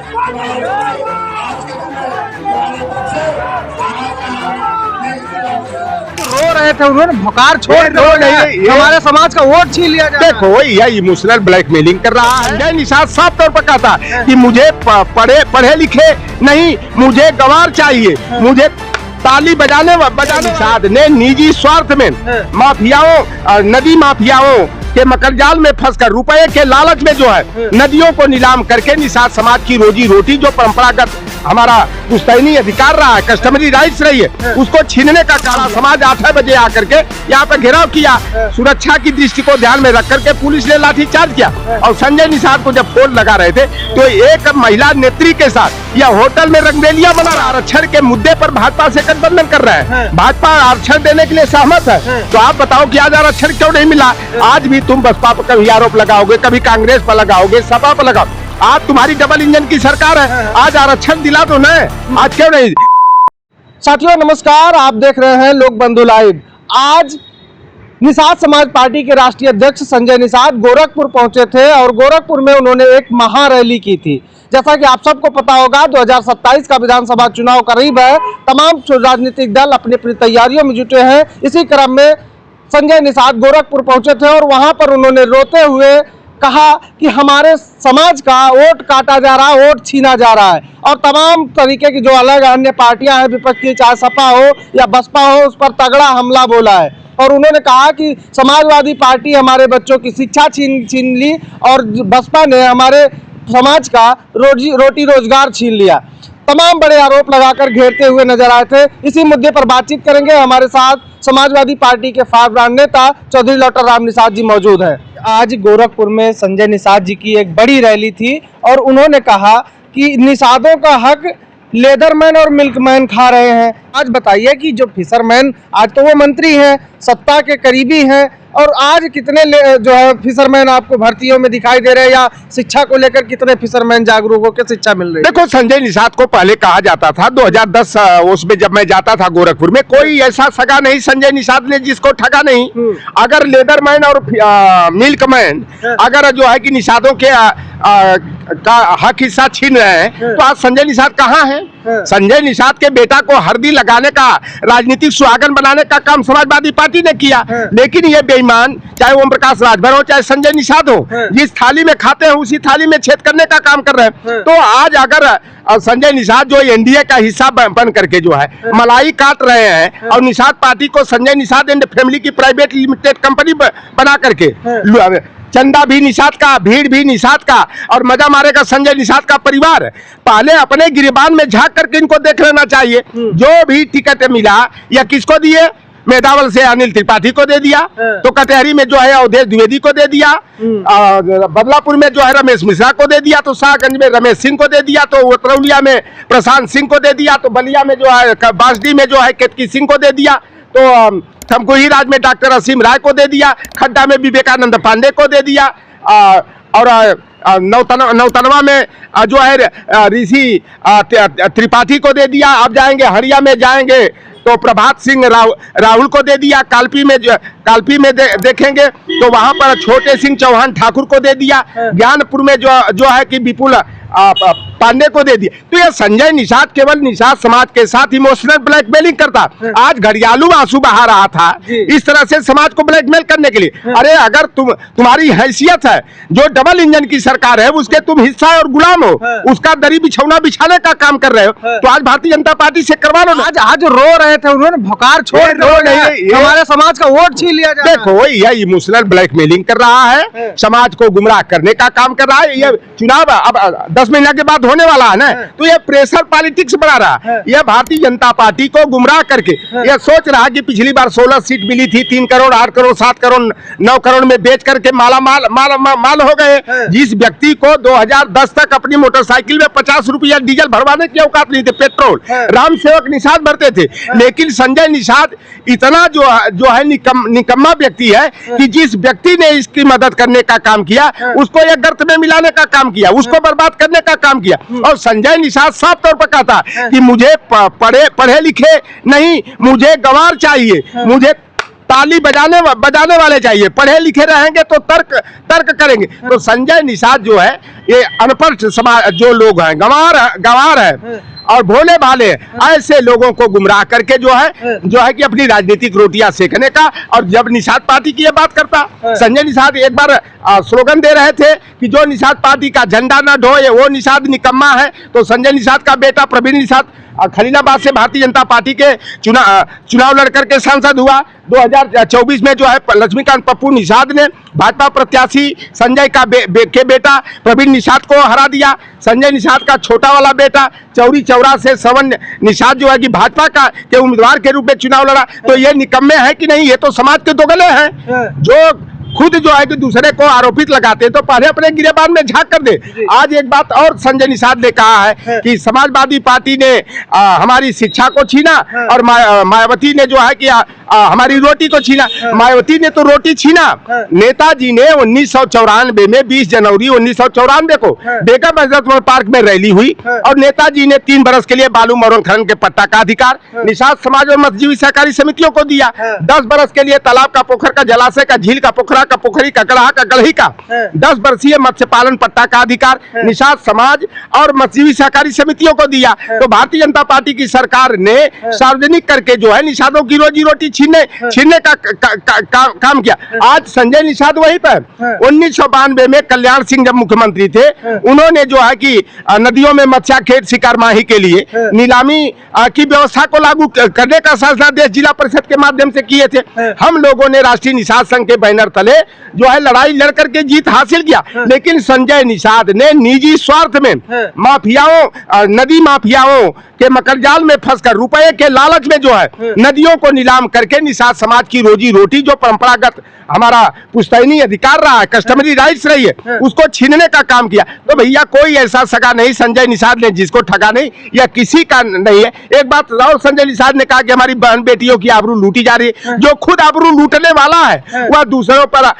रो रहे थे, उन्होंने भुकार छोड़ हमारे समाज का वोट छीन लिया। देखो यह इमोशनल ब्लैकमेलिंग कर रहा है। संजय निषाद साफ तौर पर कहता कि मुझे पढ़े लिखे नहीं, मुझे गंवार चाहिए, मुझे ताली बजाने निषाद ने निजी स्वार्थ में माफियाओं, नदी माफियाओं के मकरजाल में फंसकर रुपए के लालच में जो है नदियों को नीलाम करके निषाद समाज की रोजी रोटी जो परंपरागत हमारा पुश्तैनी अधिकार रहा है, कस्टमरी राइट्स रही है, उसको छीनने का कारण समाज 8 बजे आकर के यहाँ पे घेराव किया। सुरक्षा की दृष्टि को ध्यान में रख करके पुलिस ने लाठीचार्ज किया और संजय निषाद को जब फोन लगा रहे थे तो एक महिला नेत्री के साथ यह होटल में रंगरेलिया बना रहा। आरक्षण के मुद्दे पर भाजपा से गठबंधन कर रहे हैं, भाजपा आरक्षण देने के लिए सहमत है। तो आप बताओ कि आज आरक्षण क्यों नहीं मिला? आज भी तुम बसपा पर कभी आरोप लगाओगे, कभी कांग्रेस पर लगाओगे, सपा पर लगाओ। आज तुम्हारी डबल इंजन की सरकार है, आज आरक्षण दिला दो न, आज क्यों नहीं? साथियों नमस्कार, आप देख रहे हैं लोक बंधु लाइव। आज निषाद समाज पार्टी के राष्ट्रीय अध्यक्ष संजय निषाद गोरखपुर पहुंचे थे और गोरखपुर में उन्होंने एक महारैली की थी। जैसा कि आप सबको पता होगा 2027 का विधानसभा चुनाव करीब है, तमाम राजनीतिक दल अपनी अपनी तैयारियों में जुटे हैं। इसी क्रम में संजय निषाद गोरखपुर पहुंचे थे और वहां पर उन्होंने रोते हुए कहा कि हमारे समाज का वोट काटा जा रहा है, वोट छीना जा रहा है और तमाम तरीके की जो अलग अन्य पार्टियां हैं विपक्ष की, चाहे सपा हो या बसपा हो, उस पर तगड़ा हमला बोला है। और उन्होंने कहा कि समाजवादी पार्टी हमारे बच्चों की शिक्षा छीन ली और बसपा ने हमारे समाज का रोटी रोजगार छीन लिया। तमाम बड़े आरोप लगाकर घेरते हुए नजर आए थे। इसी मुद्दे पर बातचीत करेंगे। हमारे साथ समाजवादी पार्टी के फारब्रांड नेता चौधरी लौटर राम निषाद जी मौजूद हैं। आज गोरखपुर में संजय निषाद जी की एक बड़ी रैली थी और उन्होंने कहा कि निषादों का हक लेदरमैन और मिल्कमैन खा रहे हैं। आज बताइए कि जो फिशरमैन, आज तो वो मंत्री हैं, सत्ता के करीबी हैं, और आज कितने जो है फिशरमैन आपको भर्तियों में दिखाई दे रहे हैं, या शिक्षा को लेकर कितने फिशरमैन जागरूक होकर शिक्षा मिल रही है? देखो संजय निषाद को पहले कहा जाता था 2010 उसमें जब मैं जाता था गोरखपुर में, कोई ऐसा सगा नहीं संजय निषाद ने जिसको ठगा नहीं। अगर लेदरमैन और मिल्कमैन अगर जो है कि निषादों के का हक हिस्सा छीन रहे हैं तो आज संजय निषाद कहाँ है? संजय निषाद के बेटा को हरदी लगाने का, राजनीतिक सुहागन बनाने का काम समाजवादी पार्टी ने किया, लेकिन ये बेईमान चाहे ओम प्रकाश राजभर हो चाहे संजय निषाद हो, जिस थाली में खाते हैं उसी थाली में छेद करने का काम कर रहे हैं। तो आज अगर संजय निषाद जो एनडीए का हिस्सा बन करके जो है मलाई काट रहे हैं और निषाद पार्टी को संजय निषाद एंड फैमिली की प्राइवेट लिमिटेड कंपनी बना करके चंदा भी निषाद का, भीड़ भी निषाद का और मजा मारेगा संजय निषाद का परिवार। पहले अपने गिरबान में झांक करके इनको देख लेना चाहिए। जो भी टिकट मिला या किसको दिए, मेदावल से अनिल त्रिपाठी को दे दिया, तो कटहरी में जो है अवधेश द्विवेदी को दे दिया, बदलापुर में जो है रमेश मिश्रा को दे दिया, तो शाहगंज में रमेश सिंह को दे दिया, तो तरौलिया में प्रशांत सिंह को दे दिया, तो बलिया में जो है बांसडी में जो है केतकी सिंह को दे दिया, तो थमकुही राज में डॉक्टर असीम राय को दे दिया, खड्डा में विवेकानंद पांडे को दे दिया, और नौतनवा में जो है ऋषि त्रिपाठी को दे दिया। अब जाएंगे हरिया में जाएंगे तो प्रभात सिंह राहुल को दे दिया। कालपी में देखेंगे तो वहां पर छोटे सिंह चौहान ठाकुर को दे दिया। ज्ञानपुर में जो है कि विपुल पांडे को दे दिया। तो ये संजय निषाद केवल निषाद समाज के साथ इमोशनल ब्लैकमेलिंग करता, आज घड़ियालू आंसू बहा रहा था इस तरह से समाज को ब्लैकमेल करने के लिए। अरे अगर तुम्हारी हैसियत है, जो डबल इंजन की सरकार है उसके तुम हिस्सा और गुलाम हो, उसका दरी बिछौना बिछाने का काम कर रहे हो, तो आज भारतीय जनता पार्टी से करवा लो। आज रो रहे थे, उन्होंने भुकार छोड़ हमारे समाज का वोट छीन लिया। देखो यह इमोशनल ब्लैकमेलिंग कर रहा है, समाज को गुमराह करने का काम कर रहा है। ये चुनाव अब 10 महीना के बाद होने वाला है ना, तो ये प्रेशर पॉलिटिक्स बना रहा है। यह भारतीय जनता पार्टी को गुमराह करके यह सोच रहा है कि पिछली बार 16 सीट मिली थी, 3 करोड़ 8 करोड़ 7 करोड़ 9 करोड़ में बेच करके माल हो गए। जिस व्यक्ति को 2010 तक अपनी मोटरसाइकिल में 50 रुपया डीजल भरवाने की औकात नहीं थे, पेट्रोल राम सेवक निषाद भरते थे, लेकिन संजय निषाद इतना जो है निकम्मा व्यक्ति है कि जिस व्यक्ति ने इसकी मदद करने का काम किया उसको एक गर्त में मिलाने का काम किया, उसको बर्बाद करने का काम किया। और संजय निषाद साफ तौर पर कहता कि मुझे पढ़े लिखे नहीं, मुझे गंवार चाहिए, मुझे ताली बजाने वाले चाहिए। पढ़े लिखे रहेंगे तो तर्क करेंगे। तो संजय निषाद जो है ये अनपढ़ समाज जो लोग हैं, गंवार है और भोले भाले, ऐसे लोगों को गुमराह करके जो है कि अपनी राजनीतिक रोटियां सेकने का। और जब निषाद पार्टी की ये बात करता, संजय निषाद एक बार स्लोगन दे रहे थे कि जो निषाद पार्टी का झंडा न ढोए वो निषाद निकम्मा है। तो संजय निषाद का बेटा प्रवीण निषाद खलीलाबाद से भारतीय जनता पार्टी के चुनाव लड़कर के सांसद हुआ। 2024 में जो है लक्ष्मीकांत पप्पू निषाद ने भाजपा प्रत्याशी संजय का के बेटा प्रवीण निषाद को हरा दिया। संजय निषाद का छोटा वाला बेटा चौरी चौरा से श्रवण निषाद जो है कि भाजपा के उम्मीदवार के रूप में चुनाव लड़ा। तो ये निकम्मे हैं कि नहीं? ये तो समाज के दोगले हैं जो खुद जो है कि दूसरे को आरोपित लगाते, तो पहले अपने गिरेबान में झांक कर दे। आज एक बात और संजय निषाद ने कहा है कि समाजवादी पार्टी ने हमारी शिक्षा को छीना और मायावती ने जो है कि हमारी रोटी को छीना। मायावती ने तो रोटी छीना। नेताजी ने 1994 में 20 जनवरी 1994 को बेगम हजरत पार्क में रैली हुई और नेताजी ने 3 बरस के लिए बालू मरोन खनन के पट्टा का अधिकार निषाद समाज और मत्स्यजीवी सहकारी समितियों को दिया। 10 बरस के लिए तालाब का, पोखर का, जलाशय का, झील का, पोखरा का, पोखरी का, गढ़ा का, गढ़ही का 10 वर्षीय मत्स्य पालन पट्टा का अधिकार निषाद समाज और मत्स्यजीवी सहकारी समितियों को दिया। तो भारतीय जनता पार्टी की सरकार ने सार्वजनिक करके जो है निषादों की रोजी रोटी छीनने का काम किया। आज संजय निषाद वहीं पर 1992 में कल्याण सिंह जब मुख्यमंत्री थे, उन्होंने जो है कि नदियों में मत्स्याखेट शिकार माही के लिए नीलामी की व्यवस्था को लागू करने का फैसला देश जिला परिषद के माध्यम से किए थे। हम लोगों ने राष्ट्रीय निषाद संघ के बैनर तले जो है लड़ाई लड़ करके जीत हासिल किया। लेकिन संजय निषाद ने निजी स्वार्थ में माफियाओं, नदी माफियाओं के मकरजाल में फंसकर रुपए के लालच में जो है नदियों को नीलाम करके निषाद समाज की रोजी रोटी जो परंपरागत हमारा पुश्तैनी अधिकार रहा है, कस्टमरी राइट्स रही है, उसको छीनने का काम किया। तो भैया कोई ऐसा सगा नहीं संजय निषाद ने जिसको ठगा नहीं या किसी का नहीं है। एक बात और संजय निषाद ने कहा कि हमारी बहन बेटियों की आबरू लूटी जा रही है। जो खुद आबरू लूटने वाला है वह दूसरों पर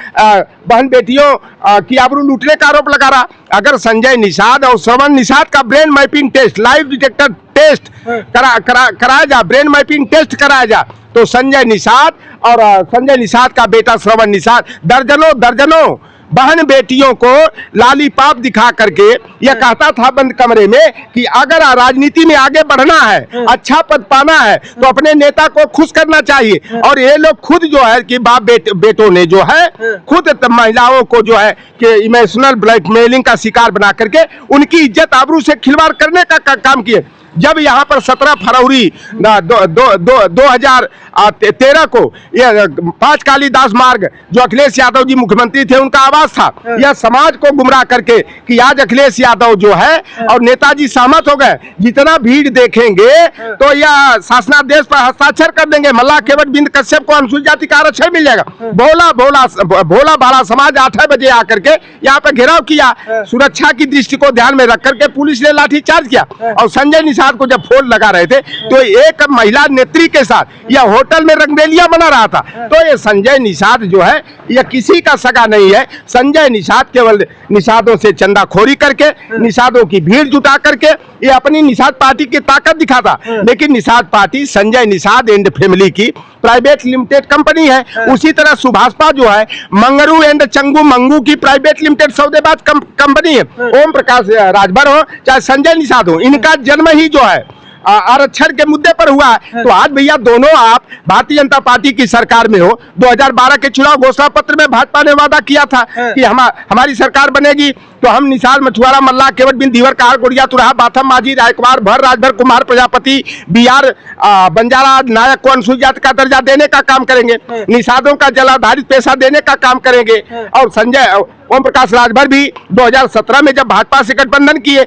बहन बेटियों की आबरू लूटने का आरोप लगा रहा। अगर संजय निषाद और श्रवण निषाद का brain mapping test, lie detector test कराया जा, ब्रेन मैपिंग टेस्ट कराया जा, तो संजय निषाद और संजय निषाद का बेटा श्रवण निषाद दर्जनों बहन बेटियों को लालीपाप दिखा करके यह कहता था बंद कमरे में कि अगर राजनीति में आगे बढ़ना है, अच्छा पद पाना है, तो अपने नेता को खुश करना चाहिए। और ये लोग खुद जो है कि बाप बेटों ने जो है खुद महिलाओं को जो है कि इमोशनल ब्लैकमेलिंग का शिकार बना करके उनकी इज्जत आबरू से खिलवाड़ करने का काम किए। जब यहाँ पर 17 फरवरी 2013 को यह 5 कालीदास मार्ग जो अखिलेश यादव जी मुख्यमंत्री थे उनका आवाज था, यह समाज को गुमराह करके कि आज अखिलेश यादव जो है और नेताजी सहमत हो गए, जितना भीड़ देखेंगे तो यह शासनादेश पर हस्ताक्षर कर देंगे, मल्लाह केवट बिंद कश्यप को अनुसूचित जाति का आरक्षण मिल जाएगा। भोला भाला समाज 8 बजे आकर के यहाँ पे घेराव किया। सुरक्षा की दृष्टि को ध्यान में रख करके पुलिस ने लाठीचार्ज किया और संजय निषाद को जब फोन लगा रहे थे तो एक महिला नेत्री के साथ यह होटल में रंगरेलिया बना रहा था। तो ये संजय निषाद जो है यह किसी का सगा नहीं है। संजय निषाद केवल निषादों से चंदाखोरी करके, निषादों की भीड़ जुटा करके ये अपनी निषाद पार्टी की ताकत दिखाता। लेकिन Nishad party Sanjay Nishad and family की प्राइवेट लिमिटेड कंपनी है। उसी तरह सुभाषपा जो है मंगरू एंड चंगू मंगू की प्राइवेट लिमिटेड सौदेबाज कंपनी है। ओम प्रकाश राजभर हो चाहे संजय निषाद हो, इनका जन्म ही जो है आरक्षण के मुद्दे पर हुआ है। तो आज भैया दोनों आप भारतीय जनता पार्टी की सरकार में हो। 2012 के चुनाव घोषणा पत्र में भाजपा ने वादा किया था कि हमारी सरकार बनेगी तो हम निषाद, मछुआरा, मल्लाह, केवट बिन, दीवर, कहार, गोड़िया, तुराहा, बाथम, माझी, रायकुमार, भर, राजभर, कुमार, प्रजापति, बिहार, बंजारा, नायक को अनुसूचित जाति का दर्जा देने का काम करेंगे। निषादों का जलाधारित पैसा देने का काम करेंगे। और संजय ओम प्रकाश राजभर भी 2017 में जब भाजपा से गठबंधन किए,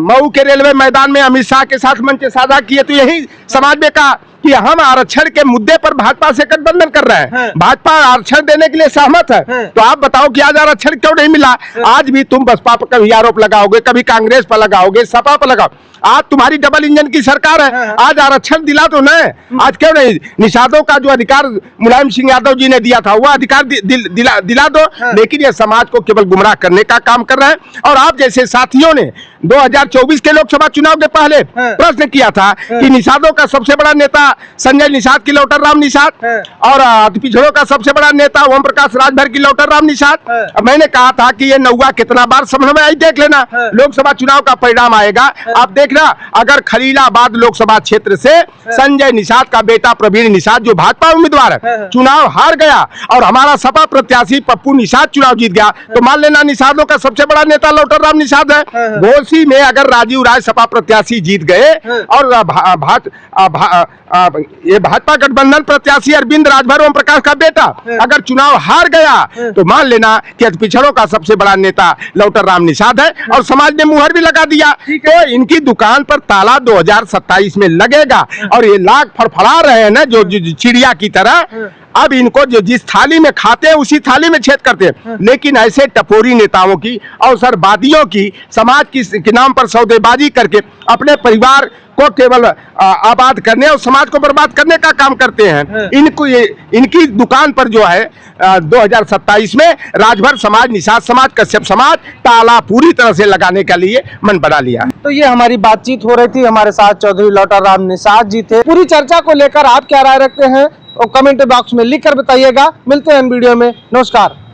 मऊ के रेलवे मैदान में अमित शाह के साथ मंच साझा किए, तो यही समाज में कहा कि हम आरक्षण के मुद्दे पर भाजपा से गठबंधन कर रहे हैं। भाजपा आरक्षण देने के लिए सहमत है। तो आप बताओ कि आज आरक्षण क्यों नहीं मिला? आज भी तुम बसपा पर कभी आरोप लगाओगे, कभी कांग्रेस पर लगाओगे, सपा पर लगाओ। आज तुम्हारी डबल इंजन की सरकार है, आज आरक्षण दिला तो नहीं, आज क्यों नहीं? निषादों का जो अधिकार मुलायम सिंह यादव जी ने दिया था वह अधिकार दिला दो। लेकिन यह समाज को केवल गुमराह करने का काम कर रहे हैं। और आप जैसे साथियों ने 2024 के लोकसभा चुनाव के पहले प्रश्न किया था कि निषादों का सबसे बड़ा नेता नेता संजय निषाद की लौटर राम निषाद और अति पिछड़ों का सबसे बड़ा नेता ओम प्रकाश राजभर की लौटर राम निषाद। अब मैंने कहा था कि ये नौवा कितना बार समझ में आई, देख लेना लोकसभा चुनाव का परिणाम आएगा। आप देखना, अगर खलीलाबाद लोकसभा क्षेत्र से संजय निषाद का बेटा प्रवीण निषाद जो भाजपा उम्मीदवार है चुनाव हार गया और हमारा सपा प्रत्याशी पप्पू निषाद चुनाव जीत गया, तो मान लेना निषादों का सबसे बड़ा नेता लौटर राम निषाद है। घोसी में अगर राजीव राय सपा प्रत्याशी जीत गए और ये भाजपा गठबंधन प्रत्याशी अरविंद राजभर ओम प्रकाश का बेटा अगर चुनाव हार गया तो मान लेना कि पिछड़ों का सबसे बड़ा नेता लौटर राम निषाद है और समाज ने मुहर भी लगा दिया। तो इनकी दुकान पर ताला 2027 में लगेगा और ये लाख फड़फड़ा रहे हैं ना जो चिड़िया की तरह। अब इनको जो जिस थाली में खाते हैं उसी थाली में छेद करते हैं, लेकिन ऐसे टपोरी नेताओं की, अवसरवादियों की, समाज के नाम पर सौदेबाजी करके अपने परिवार को केवल आबाद करने और समाज को बर्बाद करने का काम करते हैं। इनको इनकी दुकान पर जो है 2027 में राजभर समाज, निषाद समाज, कश्यप समाज ताला पूरी तरह से लगाने के लिए मन बना लिया। तो ये हमारी बातचीत हो रही थी, हमारे साथ चौधरी लौटर राम निषाद जी थे। पूरी चर्चा को लेकर आप क्या राय रखते हैं और कमेंट बॉक्स में लिख कर बताइएगा। मिलते हैं वीडियो में, नमस्कार।